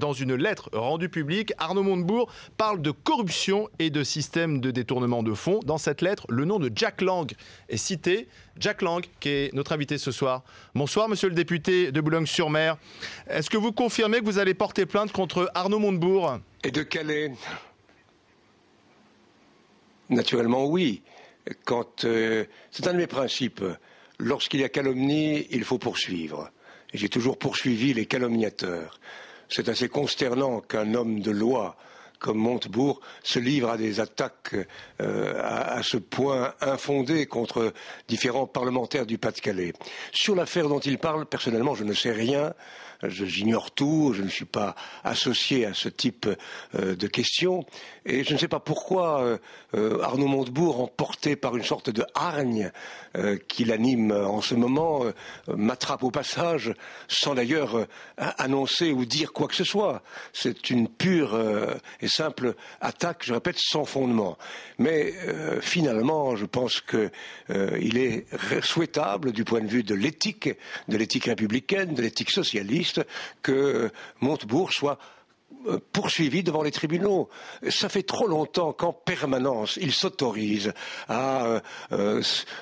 dans une lettre rendue publique, Arnaud Montebourg parle de corruption et de système de détournement de fonds. Dans cette lettre, le nom de Jack Lang est cité. Jack Lang, qui est notre invité ce soir. Bonsoir, monsieur le député de Boulogne-sur-Mer. Est-ce que vous confirmez que vous allez porter plainte contre Arnaud Montebourg? Et de Calais? Naturellement, oui. C'est un de mes principes. Lorsqu'il y a calomnie, il faut poursuivre. Et j'ai toujours poursuivi les calomniateurs. C'est assez consternant qu'un homme de loi comme Montebourg se livre à des attaques à ce point infondées contre différents parlementaires du Pas-de-Calais. Sur l'affaire dont il parle, personnellement, je ne sais rien. J'ignore tout, je ne suis pas associé à ce type de questions. Et je ne sais pas pourquoi Arnaud Montebourg, emporté par une sorte de hargne qui l'anime en ce moment, m'attrape au passage sans d'ailleurs annoncer ou dire quoi que ce soit. C'est une pure et simple attaque, je répète, sans fondement. Mais finalement, je pense qu'il est souhaitable du point de vue de l'éthique républicaine, de l'éthique socialiste, que Montebourg soit poursuivi devant les tribunaux. Ça fait trop longtemps qu'en permanence, ils s'autorisent à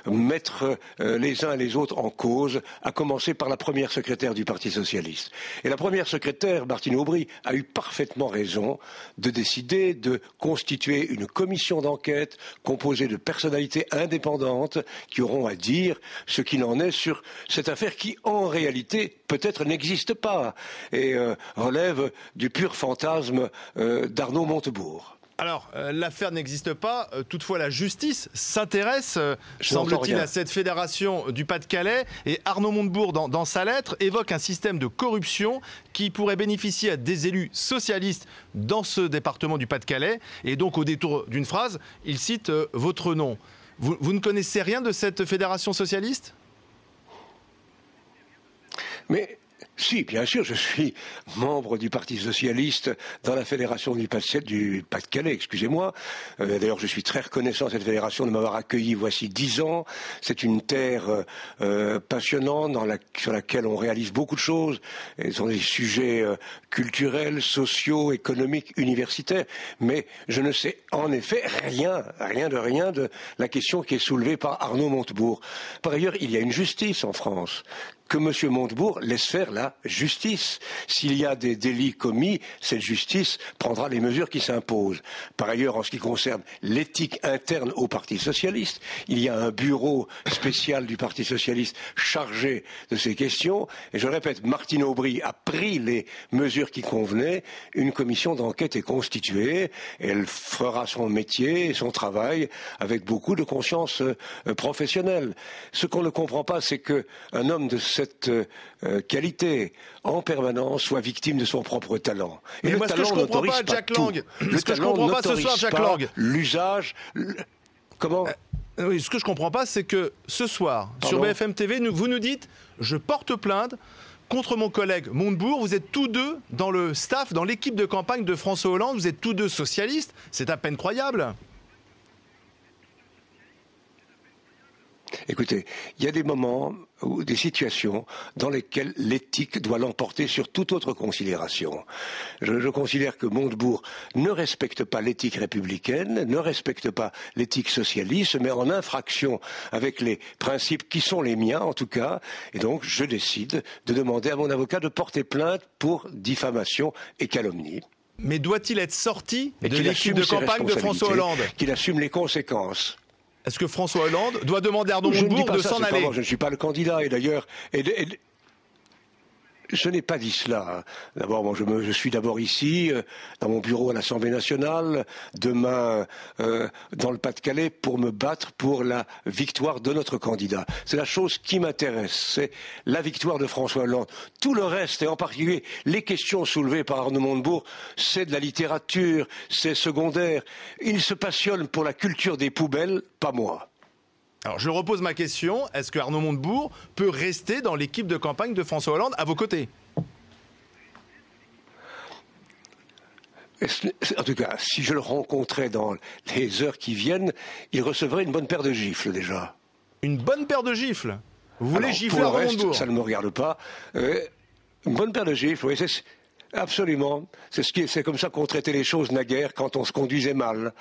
mettre les uns et les autres en cause, à commencer par la première secrétaire du Parti socialiste. Et la première secrétaire, Martine Aubry, a eu parfaitement raison de décider de constituer une commission d'enquête composée de personnalités indépendantes qui auront à dire ce qu'il en est sur cette affaire qui, en réalité, peut-être n'existe pas et relève du pur fantasme d'Arnaud Montebourg. Alors, l'affaire n'existe pas. Toutefois, la justice s'intéresse, semble-t-il, à cette fédération du Pas-de-Calais. Et Arnaud Montebourg, dans sa lettre, évoque un système de corruption qui pourrait bénéficier à des élus socialistes dans ce département du Pas-de-Calais. Et donc, au détour d'une phrase, il cite votre nom. Vous ne connaissez rien de cette fédération socialiste ? Mais si, bien sûr, je suis membre du Parti socialiste dans la fédération du Pas-de-Calais, excusez-moi. D'ailleurs, je suis très reconnaissant à cette fédération de m'avoir accueilli voici 10 ans. C'est une terre passionnante sur laquelle on réalise beaucoup de choses. Ce sont des sujets culturels, sociaux, économiques, universitaires. Mais je ne sais en effet rien de la question qui est soulevée par Arnaud Montebourg. Par ailleurs, il y a une justice en France. Que M. Montebourg laisse faire la justice. S'il y a des délits commis, cette justice prendra les mesures qui s'imposent. Par ailleurs, en ce qui concerne l'éthique interne au Parti socialiste, il y a un bureau spécial du Parti socialiste chargé de ces questions. Et je répète, Martine Aubry a pris les mesures qui convenaient. Une commission d'enquête est constituée. Elle fera son métier et son travail avec beaucoup de conscience professionnelle. Ce qu'on ne comprend pas, c'est qu'un homme de cette qualité en permanence soit victime de son propre talent. Et le talent n'autorise pas tout. Le talent n'autorise pas l'usage. Comment Oui, ce que je comprends pas, c'est que ce soir, sur BFM TV, vous nous dites « Je porte plainte contre mon collègue Montebourg ». Vous êtes tous deux dans le staff, dans l'équipe de campagne de François Hollande. Vous êtes tous deux socialistes. C'est à peine croyable. Écoutez, il y a des moments ou des situations dans lesquelles l'éthique doit l'emporter sur toute autre considération. Je considère que Montebourg ne respecte pas l'éthique républicaine, ne respecte pas l'éthique socialiste, se met en infraction avec les principes qui sont les miens en tout cas, et donc je décide de demander à mon avocat de porter plainte pour diffamation et calomnie. Mais doit-il être sorti de l'équipe de campagne de François Hollande ? Qu'il assume les conséquences. Est-ce que François Hollande doit demander à Arnaud Montebourg de s'en aller ? Je ne suis pas le candidat et d'ailleurs... Je n'ai pas dit cela. D'abord, bon, je suis d'abord ici, dans mon bureau à l'Assemblée nationale, demain dans le Pas-de-Calais, pour me battre pour la victoire de notre candidat. C'est la chose qui m'intéresse, c'est la victoire de François Hollande. Tout le reste, et en particulier les questions soulevées par Arnaud Montebourg, c'est de la littérature, c'est secondaire. Il se passionne pour la culture des poubelles, pas moi. Alors je repose ma question, est-ce que Arnaud Montebourg peut rester dans l'équipe de campagne de François Hollande à vos côtés ? En tout cas, si je le rencontrais dans les heures qui viennent, il recevrait une bonne paire de gifles déjà. Une bonne paire de gifles ? Vous voulez gifler Arnaud Montebourg ? Ça ne me regarde pas. Une bonne paire de gifles, oui, Absolument. C'est comme ça qu'on traitait les choses naguère quand on se conduisait mal.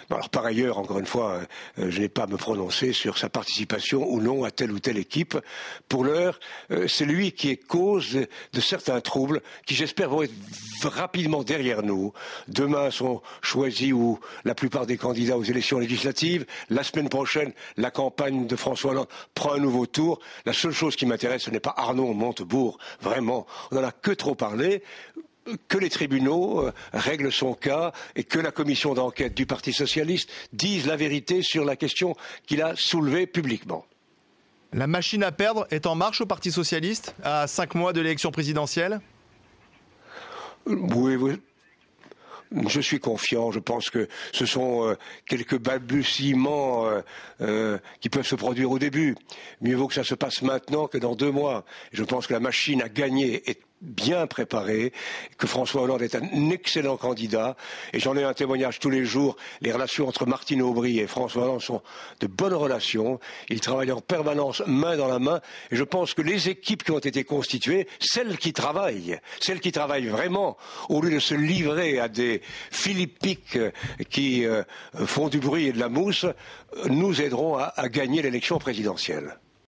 Alors par ailleurs, encore une fois, je n'ai pas à me prononcer sur sa participation ou non à telle ou telle équipe. Pour l'heure, c'est lui qui est cause de certains troubles qui, j'espère, vont être rapidement derrière nous. Demain sont choisis ou la plupart des candidats aux élections législatives. La semaine prochaine, la campagne de François Hollande prend un nouveau tour. La seule chose qui m'intéresse, ce n'est pas Arnaud Montebourg. Vraiment, on n'en a que trop parlé. Que les tribunaux règlent son cas et que la commission d'enquête du Parti socialiste dise la vérité sur la question qu'il a soulevée publiquement. La machine à perdre est en marche au Parti socialiste à 5 mois de l'élection présidentielle ? Oui. Je suis confiant, je pense que ce sont quelques balbutiements qui peuvent se produire au début. Mieux vaut que ça se passe maintenant que dans 2 mois. Je pense que la machine à gagner est bien préparée, que François Hollande est un excellent candidat, et j'en ai un témoignage tous les jours. Les relations entre Martine Aubry et François Hollande sont de bonnes relations. Ils travaillent en permanence main dans la main, et je pense que les équipes qui ont été constituées, celles qui travaillent vraiment, au lieu de se livrer à des philippiques qui font du bruit et de la mousse, nous aideront à gagner l'élection présidentielle.